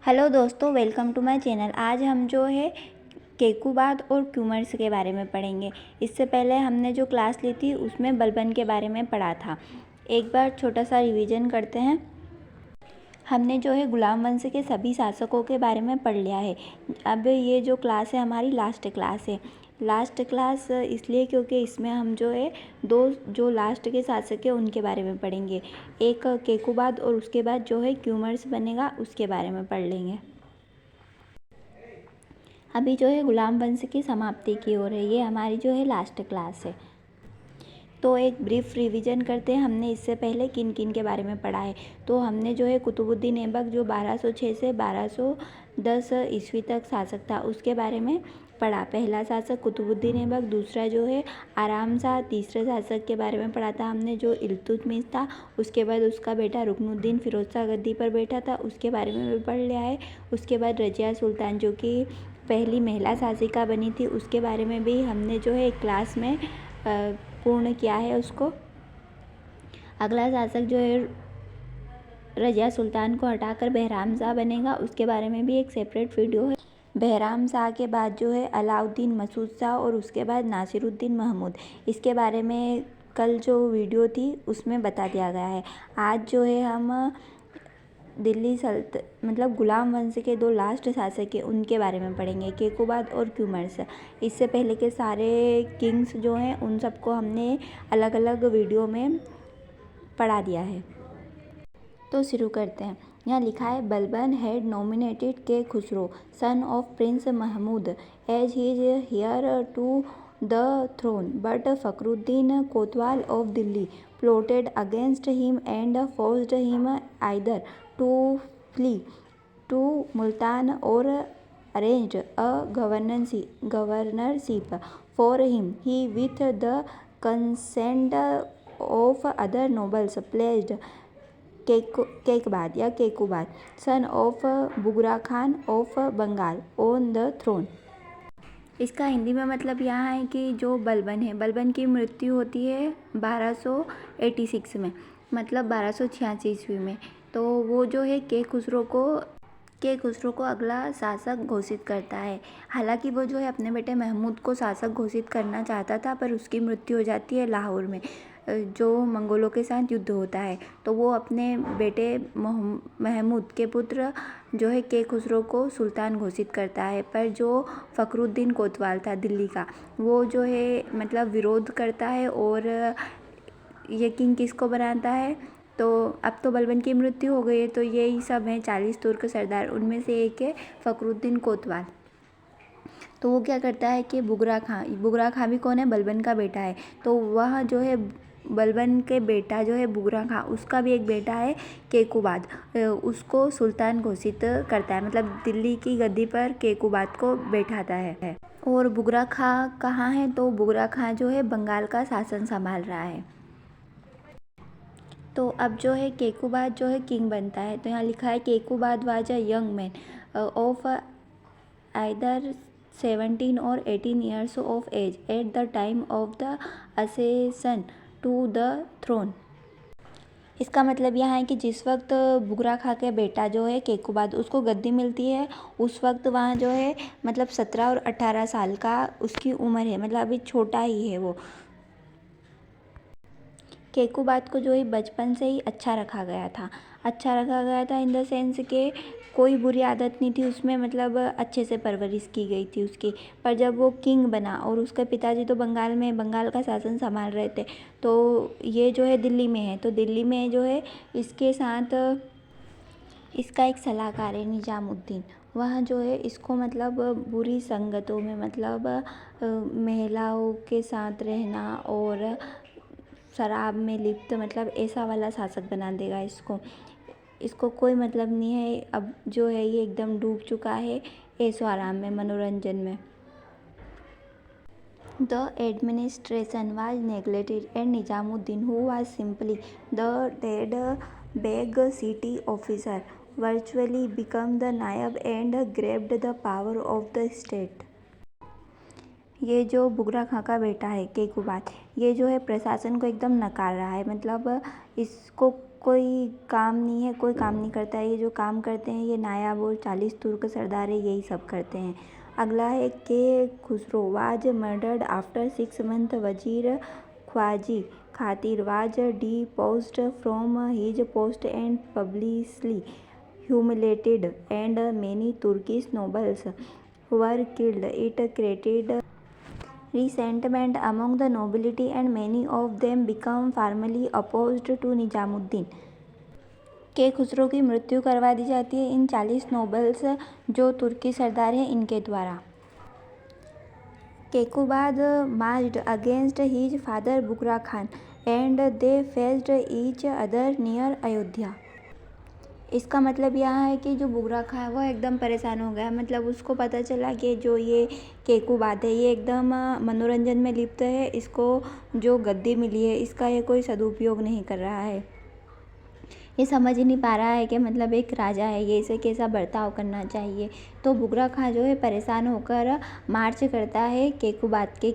Hello दोस्तों, welcome to my channel. आज हम जो है केकुबाद और क्यूमर्स के बारे में पढ़ेंगे। इससे पहले हमने जो क्लास ली थी उसमें बलबन के बारे में पढ़ा था। एक बार छोटा सा रिवीजन करते हैं। हमने जो है गुलाम वंश के सभी शासकों के बारे में पढ़ लिया है। अब ये जो क्लास है हमारी लास्ट क्लास है। लास्ट क्लास इसलिए क्योंकि इसमें हम जो है दो जो लास्ट के शासक है उनके बारे में पढ़ेंगे। एक केकुबाद और उसके बाद जो है क्यूमर्स बनेगा उसके बारे में पढ़ लेंगे। अभी जो है गुलाम वंश की समाप्ति की ओर है। ये हमारी जो है लास्ट क्लास है। तो एक ब्रीफ रिवीजन करते हैं। हमने इससे पहले किन किन के बारे में पढ़ा है। तो हमने जो है कुतुबुद्दीन ऐबक जो 1206 से 1210 ईस्वी तक शासक था उसके बारे में पढ़ा। पहला शासक कुतुबुद्दीन ऐबक, दूसरा जो है आराम शाह, तीसरे शासक के बारे में पढ़ा था हमने जो इल्तुतमिश था। उसके बाद उसका बेटा रुकनुद्दीन फिरोज शाह गद्दी पर बैठा था, उसके बारे में भी पढ़ लिया है। उसके बाद रजिया सुल्तान जो कि पहली महिला शासिका बनी थी उसके बारे में भी हमने जो है एक क्लास में पूर्ण किया है उसको। अगला शासक जो है रजिया सुल्तान को हटाकर बहराम शाह बनेगा, उसके बारे में भी एक सेपरेट वीडियो है। बहराम शाह के बाद जो है अलाउद्दीन मसूद शाह और उसके बाद नासिरुद्दीन महमूद। इसके बारे में कल जो वीडियो थी उसमें बता दिया गया है। आज जो है हम दिल्ली मतलब गुलाम वंश के दो लास्ट शासक है उनके बारे में पढ़ेंगे, केकुबाद और क्यूमर्स। इससे पहले के सारे किंग्स जो हैं उन सबको हमने अलग अलग वीडियो में पढ़ा दिया है। तो शुरू करते हैं। यहाँ लिखा है Balban had nominated Kai Khusrau son of prince Mahmud as his heir to the throne, but Fakhruddin kotwal of Delhi plotted against him and forced him either to flee to Multan or arranged a governorship for him. He, with the consent of other nobles, placed Kaiqubad या Kaiqubad son of Bughra Khan of Bengal on the throne. इसका हिंदी में मतलब यहाँ है कि जो बलबन है, बलबन की मृत्यु होती है 1286 में, मतलब 1286 ईस्वी में। तो वो जो है के खुसरो को अगला शासक घोषित करता है। हालांकि वो जो है अपने बेटे महमूद को शासक घोषित करना चाहता था, पर उसकी मृत्यु हो जाती है लाहौर में जो मंगोलों के साथ युद्ध होता है। तो वो अपने बेटे महमूद के पुत्र जो है के खुसरो को सुल्तान घोषित करता है, पर जो फखरुद्दीन कोतवाल था दिल्ली का, वो जो है मतलब विरोध करता है और ये किंग किसको बनाता है। तो अब तो बलबन की मृत्यु हो गई है, तो यही सब हैं 40 तुर्क सरदार, उनमें से एक है फखरुद्दीन कोतवाल। तो वो क्या करता है कि बुगरा खां भी कौन है, बलबन का बेटा है। तो वह जो है बलबन के बेटा जो है बुगरा खां, उसका भी एक बेटा है केकुबाद, उसको सुल्तान घोषित करता है, मतलब दिल्ली की गद्दी पर केकुबाद को बैठाता है। और बुगरा खां कहाँ है, तो बुगरा खां जो है बंगाल का शासन संभाल रहा है। तो अब जो है केकुबाद जो है किंग बनता है। तो यहाँ लिखा है Kaiqubad was a young man of either 17 और 18 years of age at the time of the accession to the throne। इसका मतलब यह है कि जिस वक्त बुगरा खां के बेटा जो है केकुबाद उसको गद्दी मिलती है, उस वक्त वहाँ जो है मतलब 17 और 18 साल का उसकी उम्र है, मतलब अभी छोटा ही है वो। केकुबाद को जो है बचपन से ही अच्छा रखा गया था इन द सेंस के कोई बुरी आदत नहीं थी उसमें, मतलब अच्छे से परवरिश की गई थी उसकी। पर जब वो किंग बना और उसके पिताजी तो बंगाल का शासन संभाल रहे थे, तो ये जो है दिल्ली में है। तो दिल्ली में जो है इसके साथ इसका एक सलाहकार है निजामुद्दीन, वह जो है इसको मतलब बुरी संगतों में, मतलब महिलाओं के साथ रहना और शराब में लिप्त, मतलब ऐसा वाला शासक बना देगा इसको कोई मतलब नहीं है। अब जो है ये एकदम डूब चुका है ऐशो आराम में, मनोरंजन में। The administration was neglected and Nizamuddin who was simply the dadbeg city officer virtually become the naib and grabbed the power of the state. ये जो बुगरा खां का बेटा है केकुबाद, ये जो है प्रशासन को एकदम नकार रहा है, मतलब इसको कोई काम नहीं है, कोई काम नहीं करता है। ये जो काम करते हैं ये नायाब और 40 तुर्क सरदार है, यही सब करते हैं। अगला है के Khusro was murdered after 6 months। वजीर ख्वाजी खातिर was deposed from his post and publicly humiliated, and many Turkish nobles were killed. It created resentment among the nobility and many of them became firmly opposed to Nizamuddin. के खुसरो की मृत्यु करवा दी जाती है इन 40 nobles जो तुर्की सरदार हैं इनके द्वारा। Kaiqubad marched against his father Bughra Khan and they faced each other near Ayodhya. इसका मतलब यहाँ है कि जो बुगरा खां है वो एकदम परेशान हो गया। मतलब उसको पता चला कि जो ये केकुबाद है ये एकदम मनोरंजन में लिप्त है, इसको जो गद्दी मिली है इसका ये कोई सदुपयोग नहीं कर रहा है। ये समझ ही नहीं पा रहा है कि मतलब एक राजा है, ये इसे कैसा बर्ताव करना चाहिए। तो बुगरा खां जो है परेशान होकर मार्च करता है केकुबाद के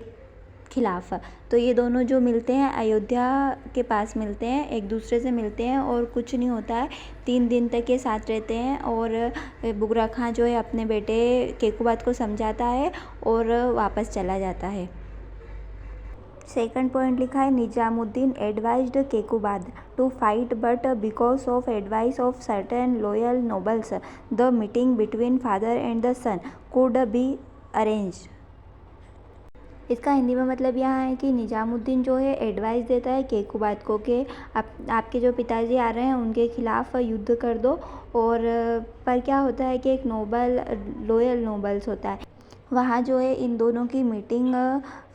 खिलाफ। तो ये दोनों जो मिलते हैं अयोध्या के पास मिलते हैं, एक दूसरे से मिलते हैं और कुछ नहीं होता है। 3 दिन तक ये साथ रहते हैं और बुगरा खां जो है अपने बेटे केकुबाद को समझाता है और वापस चला जाता है। सेकंड पॉइंट लिखा है Nizamuddin advised Kaiqubad to fight but because of advice of certain loyal nobles the meeting between father and the son could be arranged. इसका हिंदी में मतलब यहाँ है कि निजामुद्दीन जो है एडवाइस देता है केकुबाद को कि आपके जो पिताजी आ रहे हैं उनके खिलाफ युद्ध कर दो। और पर क्या होता है कि एक लॉयल नोबल्स होता है, वहाँ जो है इन दोनों की मीटिंग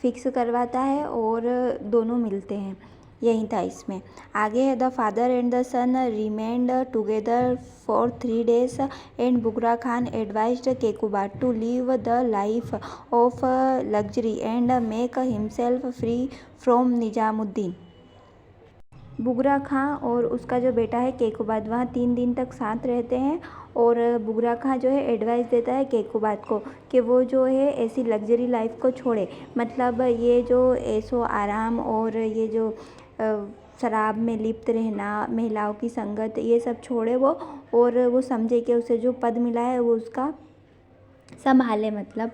फिक्स करवाता है और दोनों मिलते हैं। यही था इसमें। आगे है the father and the son remained together for 3 days and Bughra Khan advised Kaiqubad to leave the life of luxury and make himself free from Nizamuddin. Bughra Khan और उसका जो बेटा है केकुबाद वहाँ 3 दिन तक साथ रहते हैं और बुगरा खां जो है एडवाइस देता है केकुबाद को कि वो जो है ऐसी लग्जरी लाइफ को छोड़े। मतलब ये जो ऐशो आराम और ये जो शराब में लिप्त रहना, महिलाओं की संगत, ये सब छोड़े वो, और वो समझे कि उसे जो पद मिला है वो उसका संभाले। मतलब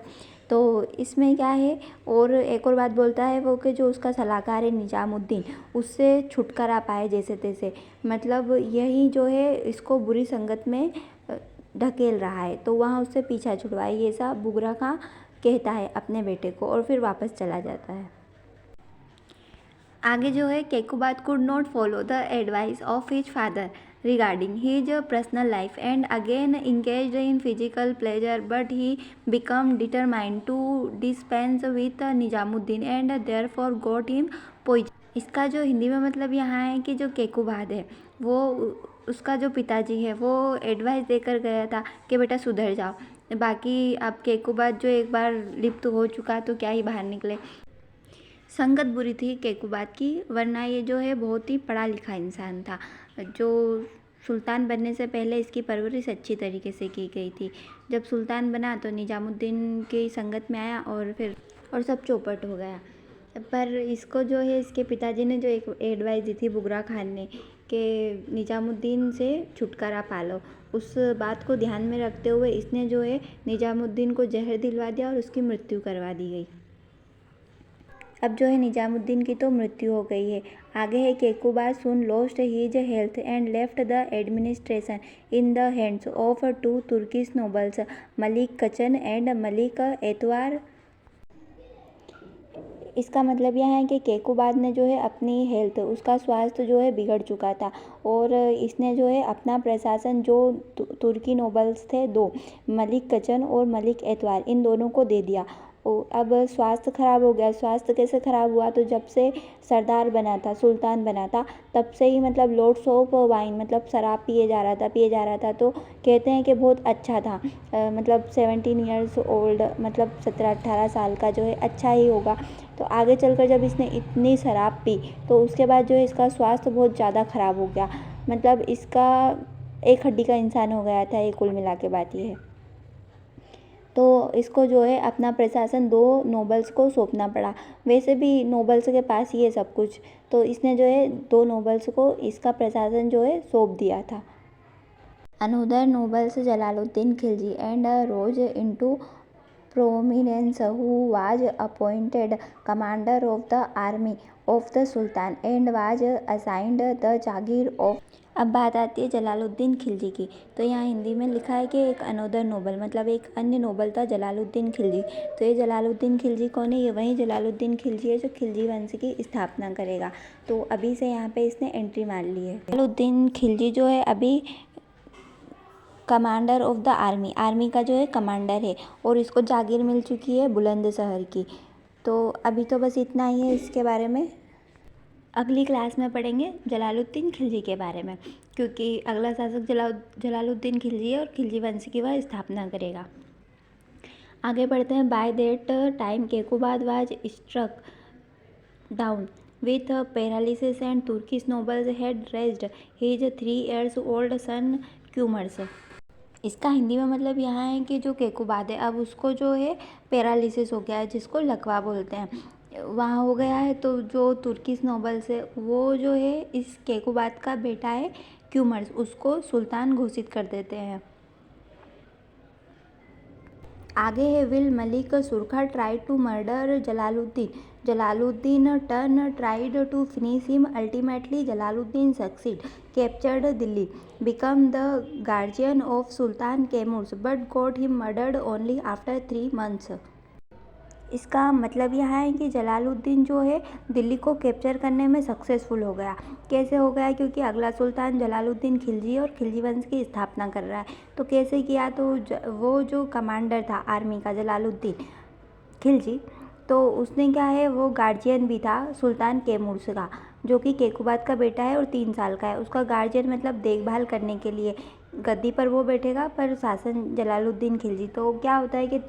तो इसमें क्या है, और एक और बात बोलता है वो कि जो उसका सलाहकार है निजामुद्दीन उससे छुटकारा पाए जैसे तैसे। मतलब यही जो है इसको बुरी संगत में ढकेल रहा है, तो वहाँ उससे पीछा छुड़वाए, ये सब बुगरा खां कहता है अपने बेटे को और फिर वापस चला जाता है। आगे जो है Kaiqubad could not follow the advice of his father regarding his personal life and again engaged in physical pleasure, but he became determined to dispense with Nizamuddin and therefore got him poison। इसका जो हिंदी में मतलब यहाँ है कि जो केकुबाद है वो उसका जो पिताजी है वो एडवाइस देकर गया था कि बेटा सुधर जाओ, बाकी अब केकुबाद जो एक बार लिप्त हो चुका तो क्या ही बाहर निकले। संगत बुरी थी केकुबाद की, वरना ये जो है बहुत ही पढ़ा लिखा इंसान था। जो सुल्तान बनने से पहले इसकी परवरिश अच्छी तरीके से की गई थी। जब सुल्तान बना तो निजामुद्दीन की संगत में आया और सब चौपट हो गया। पर इसको जो है इसके पिताजी ने जो एक एडवाइस दी थी बुगरा खान ने कि निजामुद्दीन से छुटकारा पालो, उस बात को ध्यान में रखते हुए इसने जो है निजामुद्दीन को जहर दिलवा दिया और उसकी मृत्यु करवा दी गई। अब जो है निजामुद्दीन की तो मृत्यु हो गई है। आगे है Kaiqubad soon lost his health and left the administration in the hands of 2 Turkish nobles Malik Kachhan and Malik Etwar. इसका मतलब यह है कि केकुबाद ने जो है अपनी हेल्थ, उसका स्वास्थ्य जो है बिगड़ चुका था और इसने जो है अपना प्रशासन जो तुर्की नोबल्स थे 2 मलिक कचन और मलिक एतवार, इन दोनों को दे दिया। अब स्वास्थ्य ख़राब हो गया। स्वास्थ्य कैसे ख़राब हुआ, तो जब से सरदार बना था, सुल्तान बना था, तब से ही मतलब लॉट्स ऑफ वाइन मतलब शराब पिए जा रहा था। तो कहते हैं कि बहुत अच्छा था, मतलब 17 years old मतलब 17-18 साल का जो है अच्छा ही होगा। तो आगे चलकर जब इसने इतनी शराब पी तो उसके बाद जो है इसका स्वास्थ्य बहुत ज़्यादा ख़राब हो गया। मतलब इसका एक हड्डी का इंसान हो गया था। ये कुल मिला के बात ये है। तो इसको जो है अपना प्रशासन 2 नोबल्स को सौंपना पड़ा। वैसे भी नोबल्स के पास ही है सब कुछ, तो इसने जो है 2 नोबल्स को इसका प्रशासन जो है सौंप दिया था। Another nobles Jalaluddin Khilji and rose into prominence, who was appointed commander of the army of the Sultan and was assigned the Jagir of। अब बात आती है जलालुद्दीन खिलजी की। तो यहाँ हिंदी में लिखा है कि एक अनोदर नोबल, मतलब एक अन्य नोबल था जलालुद्दीन खिलजी। तो ये जलालुद्दीन खिलजी कौन है? ये वही जलालुद्दीन खिलजी है जो खिलजी वंश की स्थापना करेगा। तो अभी से यहाँ पे इसने एंट्री मार ली है। जलालुद्दीन खिलजी जो है अभी कमांडर ऑफ द आर्मी का जो है कमांडर है, और इसको जागीर मिल चुकी है बुलंदशहर की। तो अभी तो बस इतना ही है इसके बारे में। अगली क्लास में पढ़ेंगे जलालुद्दीन खिलजी के बारे में, क्योंकि अगला शासक जलालुद्दीन खिलजी है और खिलजी वंश की वह स्थापना करेगा। आगे बढ़ते हैं। By that time Kaiqubad was struck down with paralysis and Turkish nobles had raised his 3 years old son Kayumars. इसका हिंदी में मतलब यहाँ है कि जो केकुबाद है अब उसको जो है पैरालिसिस हो गया है, जिसको लकवा बोलते हैं, वहाँ हो गया है। तो जो तुर्किश नोबल्स है वो जो है इस केकुबाद का बेटा है क्यूमर्स, उसको सुल्तान घोषित कर देते हैं। आगे है will Malik Surkha try to murder Jalaluddin turn tried to finish him ultimately Jalaluddin succeed captured Delhi become the guardian of Sultan Kayumars but got him murdered only after 3 months। इसका मतलब यह है कि जलालुद्दीन जो है दिल्ली को कैप्चर करने में सक्सेसफुल हो गया। कैसे हो गया? क्योंकि अगला सुल्तान जलालुद्दीन खिलजी और खिलजी वंश की स्थापना कर रहा है। तो कैसे किया? तो वो जो कमांडर था आर्मी का जलालुद्दीन खिलजी, तो उसने क्या है वो गार्जियन भी था सुल्तान कैमूर्स का, जो कि केकुबाद का बेटा है और 3 साल का है। उसका गार्जियन मतलब देखभाल करने के लिए गद्दी पर वो बैठेगा, पर शासन जलालुद्दीन खिलजी। तो क्या होता है कि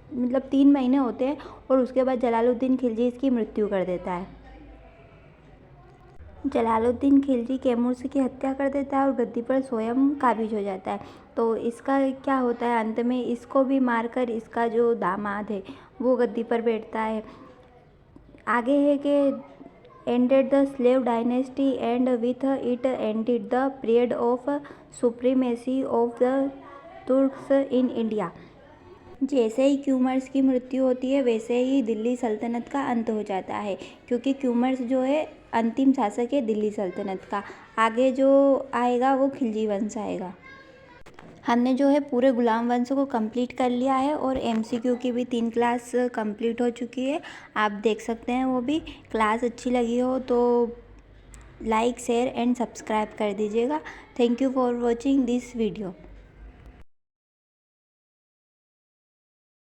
मतलब 3 महीने होते हैं और उसके बाद जलालुद्दीन खिलजी इसकी मृत्यु कर देता है। जलालुद्दीन खिलजी कैमूर्स की हत्या कर देता है और गद्दी पर स्वयं काबिज हो जाता है। तो इसका क्या होता है अंत में, इसको भी मारकर इसका जो दामाद है वो गद्दी पर बैठता है। आगे है कि ended the slave dynasty and with it ended the period of supremacy of the Turks in India। जैसे ही क्यूमर्स की मृत्यु होती है वैसे ही दिल्ली सल्तनत का अंत हो जाता है, क्योंकि क्यूमर्स जो है अंतिम शासक है दिल्ली सल्तनत का। आगे जो आएगा वो खिलजी वंश आएगा। हमने जो है पूरे गुलाम वंश को कंप्लीट कर लिया है और MCQ की भी 3 क्लास कंप्लीट हो चुकी है, आप देख सकते हैं वो भी। क्लास अच्छी लगी हो तो लाइक शेयर एंड सब्सक्राइब कर दीजिएगा। Thank you for watching this video.